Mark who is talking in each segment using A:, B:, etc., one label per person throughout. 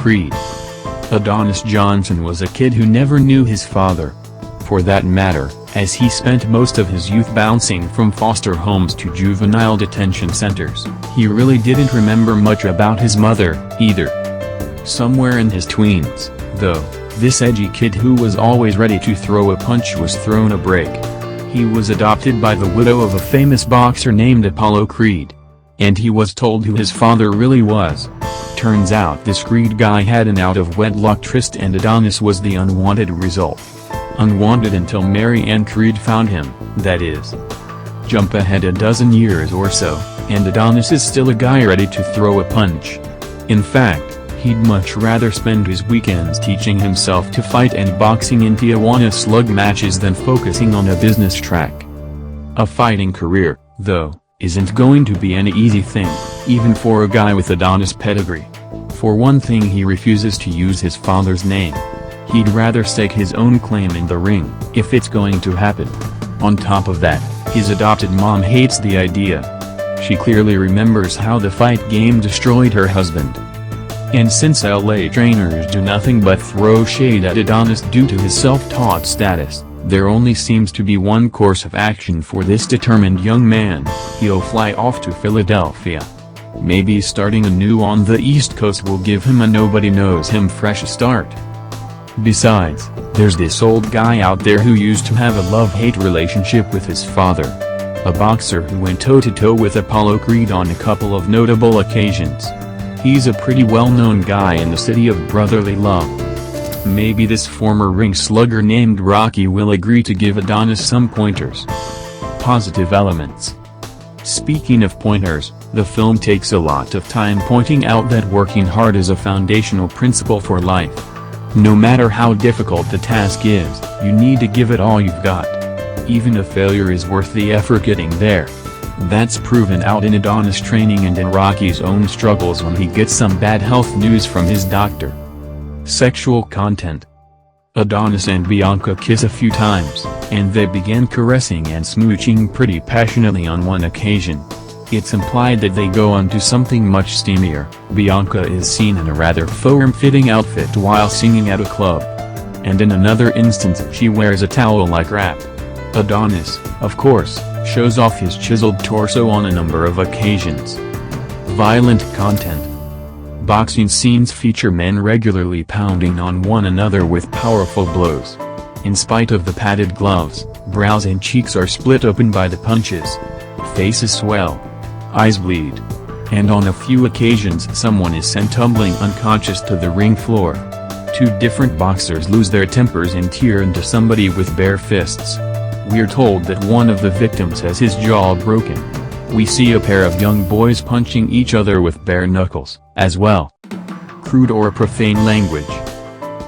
A: Creed. Adonis Johnson was a kid who never knew his father. For that matter, as he spent most of his youth bouncing from foster homes to juvenile detention centers, he really didn't remember much about his mother, either. Somewhere in his tweens, though, this edgy kid who was always ready to throw a punch was thrown a break. He was adopted by the widow of a famous boxer named Apollo Creed. And he was told who his father really was. Turns out this Creed guy had an out-of-wedlock tryst and Adonis was the unwanted result. Unwanted until Mary Ann Creed found him, that is. Jump ahead a dozen years or so, and Adonis is still a guy ready to throw a punch. In fact, he'd much rather spend his weekends teaching himself to fight and boxing in Tijuana slug matches than focusing on a business track. A fighting career, though, isn't going to be any easy thing, even for a guy with Adonis' pedigree. For one thing, he refuses to use his father's name. He'd rather stake his own claim in the ring, if it's going to happen. On top of that, his adopted mom hates the idea. She clearly remembers how the fight game destroyed her husband. And since LA trainers do nothing but throw shade at Adonis due to his self-taught status, there only seems to be one course of action for this determined young man: he'll fly off to Philadelphia. Maybe starting anew on the East Coast will give him a nobody-knows-him fresh start. Besides, there's this old guy out there who used to have a love-hate relationship with his father. A boxer who went toe-to-toe with Apollo Creed on a couple of notable occasions. He's a pretty well-known guy in the city of brotherly love. Maybe this former ring slugger named Rocky will agree to give Adonis some pointers. Positive elements. Speaking of pointers, the film takes a lot of time pointing out that working hard is a foundational principle for life. No matter how difficult the task is, you need to give it all you've got. Even a failure is worth the effort getting there. That's proven out in Adonis' training and in Rocky's own struggles when he gets some bad health news from his doctor. Sexual content. Adonis and Bianca kiss a few times, and they begin caressing and smooching pretty passionately on one occasion. It's implied that they go on to something much steamier. Bianca is seen in a rather form-fitting outfit while singing at a club. And in another instance she wears a towel-like wrap. Adonis, of course, shows off his chiseled torso on a number of occasions. Violent content. Boxing scenes feature men regularly pounding on one another with powerful blows. In spite of the padded gloves, brows and cheeks are split open by the punches. Faces swell. Eyes bleed. And on a few occasions someone is sent tumbling unconscious to the ring floor. Two different boxers lose their tempers and tear into somebody with bare fists. We're told that one of the victims has his jaw broken. We see a pair of young boys punching each other with bare knuckles, as well. Crude or profane language.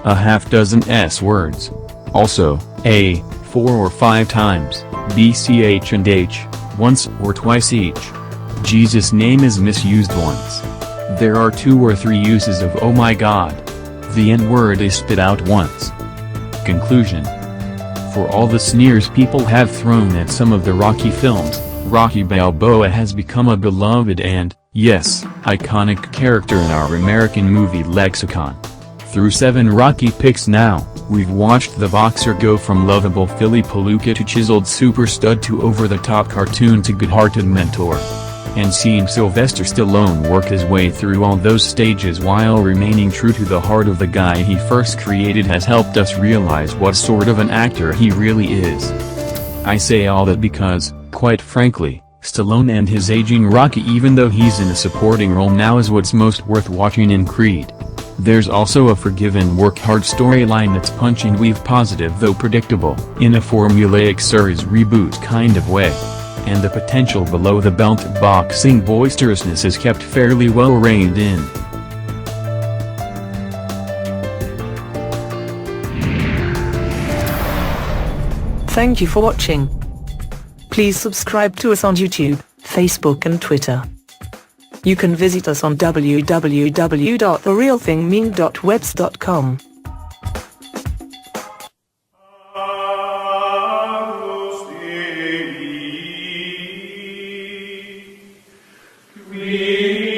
A: A half-dozen S-words. Also, A, 4 or 5 times, B, CH and H, once or twice each. Jesus' name is misused once. There are 2 or 3 uses of "oh my God." The N-word is spit out once. Conclusion. For all the sneers people have thrown at some of the Rocky films, Rocky Balboa has become a beloved and, yes, iconic character in our American movie lexicon. Through 7 Rocky picks now, we've watched the boxer go from lovable Philly Palooka to chiseled super stud to over-the-top cartoon to good-hearted mentor. And seeing Sylvester Stallone work his way through all those stages while remaining true to the heart of the guy he first created has helped us realize what sort of an actor he really is. I say all that because, quite frankly, Stallone and his aging Rocky, even though he's in a supporting role now, is what's most worth watching in Creed. There's also a forgive and work hard storyline that's punch and weave positive though predictable, in a formulaic series reboot kind of way. And the potential below-the-belt boxing boisterousness is kept fairly well reined in.
B: Thank you for watching. Please subscribe to us on YouTube, Facebook and Twitter. You can visit us on www.therealthingmean.webs.com.
C: We